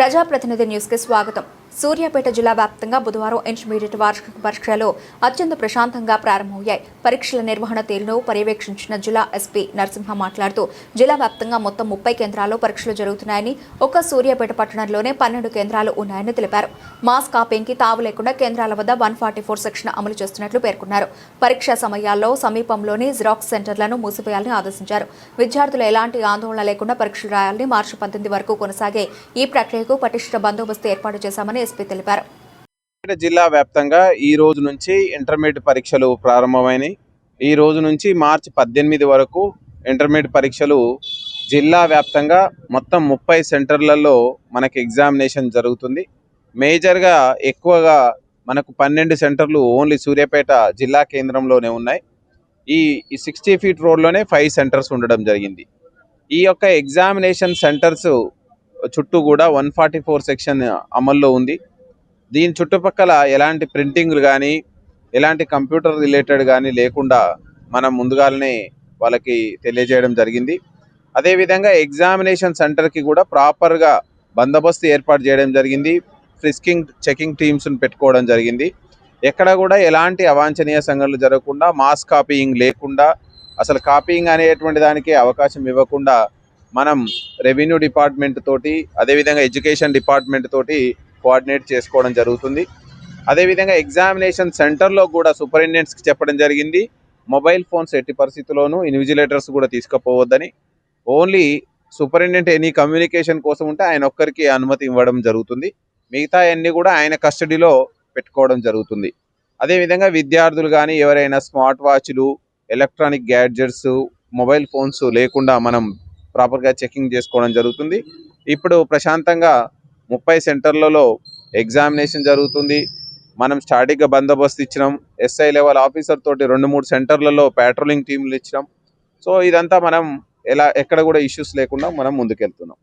ప్రజాప్రతినిధి న్యూస్ కి స్వాగతం. సూర్యాపేట జిల్లా వ్యాప్తంగా బుధవారం ఇంటర్మీడియట్ వార్షిక పరీక్షలు అత్యంత ప్రశాంతంగా ప్రారంభమయ్యాయి. పరీక్షల నిర్వహణ తీరును పర్యవేక్షించిన జిల్లా ఎస్పీ నరసింహ మాట్లాడుతూ జిల్లా వ్యాప్తంగా మొత్తం 30 కేంద్రాల్లో పరీక్షలు జరుగుతున్నాయని, ఒక్క సూర్యాపేట పట్టణంలోనే 12 కేంద్రాలు ఉన్నాయని తెలిపారు. మాస్ కాపింగ్ కి తావు లేకుండా కేంద్రాల వద్ద 144 సెక్షన్ అమలు చేస్తున్నట్లు పేర్కొన్నారు. పరీక్షా సమయాల్లో సమీపంలోని జిరాక్స్ సెంటర్లను మూసివేయాలని ఆదేశించారు. విద్యార్థులు ఎలాంటి ఆందోళన లేకుండా పరీక్షలు రాయాలని మార్చి 18 వరకు కొనసాగే ఈ ప్రక్రియకు పటిష్ట బందోబస్తు ఏర్పాటు చేశామని ఎస్పీ తెలిపారు. జిల్లా వ్యాప్తంగా ఈ రోజు నుంచి ఇంటర్మీడియట్ పరీక్షలు ప్రారంభమైనాయి. ఈ రోజు నుంచి మార్చి 18 వరకు ఇంటర్మీడియట్ పరీక్షలు జిల్లా వ్యాప్తంగా మొత్తం 30 సెంటర్లలో మనకి ఎగ్జామినేషన్ జరుగుతుంది. మేజర్గా ఎక్కువగా మనకు 12 సెంటర్లు ఓన్లీ సూర్యాపేట జిల్లా కేంద్రంలోనే ఉన్నాయి. ఈ 60 ఫీట్ రోడ్లోనే 5 సెంటర్స్ ఉండడం జరిగింది. ఈ యొక్క ఎగ్జామినేషన్ సెంటర్స్ చుట్టూ కూడా 144 సెక్షన్ అమల్లో ఉంది. దీని చుట్టుపక్కల ఎలాంటి ప్రింటింగ్లు కానీ ఎలాంటి కంప్యూటర్ రిలేటెడ్ కానీ లేకుండా మనం ముందుగానే వాళ్ళకి తెలియజేయడం జరిగింది. అదేవిధంగా ఎగ్జామినేషన్ సెంటర్కి కూడా ప్రాపర్గా బందోబస్తు ఏర్పాటు చేయడం జరిగింది. ఫ్రిస్కింగ్ చెకింగ్ టీమ్స్ని పెట్టుకోవడం జరిగింది. ఎక్కడ కూడా ఎలాంటి అవాంఛనీయ సంఘటనలు జరగకుండా, మాస్ కాపీయింగ్ లేకుండా, అసలు కాపీయింగ్ అనేటువంటి దానికి అవకాశం ఇవ్వకుండా మనం రెవెన్యూ డిపార్ట్మెంట్ తోటి, అదేవిధంగా ఎడ్యుకేషన్ డిపార్ట్మెంట్ తోటి కోఆర్డినేట్ చేసుకోవడం జరుగుతుంది. అదేవిధంగా ఎగ్జామినేషన్ సెంటర్లో కూడా సూపరింటెండెంట్స్కి చెప్పడం జరిగింది, మొబైల్ ఫోన్స్ ఎట్టి పరిస్థితుల్లోనూ ఇన్విజిలేటర్స్ కూడా తీసుకుపోవద్దని. ఓన్లీ సూపరింటెండెంట్ ఎనీ కమ్యూనికేషన్ కోసం ఉంటే ఆయన ఒక్కరికి అనుమతి ఇవ్వడం జరుగుతుంది. మిగతా అన్నీ కూడా ఆయన కస్టడీలో పెట్టుకోవడం జరుగుతుంది. అదేవిధంగా విద్యార్థులు కానీ ఎవరైనా స్మార్ట్ వాచ్లు, ఎలక్ట్రానిక్ గ్యాడ్జెట్స్, మొబైల్ ఫోన్స్ లేకుండా మనం ప్రాపర్గా చెకింగ్ చేసుకోవడం జరుగుతుంది. ఇప్పుడు ప్రశాంతంగా 30 సెంటర్లలో ఎగ్జామినేషన్ జరుగుతుంది. మనం స్టాటిక్గా బందోబస్తు ఇచ్చినాం. ఎస్ఐ లెవెల్ ఆఫీసర్ తోటి 2-3 సెంటర్లలో ప్యాట్రోలింగ్ టీంలు ఇచ్చినాం. సో ఇదంతా మనం ఎక్కడ కూడా ఇష్యూస్ లేకుండా మనం ముందుకెళ్తున్నాం.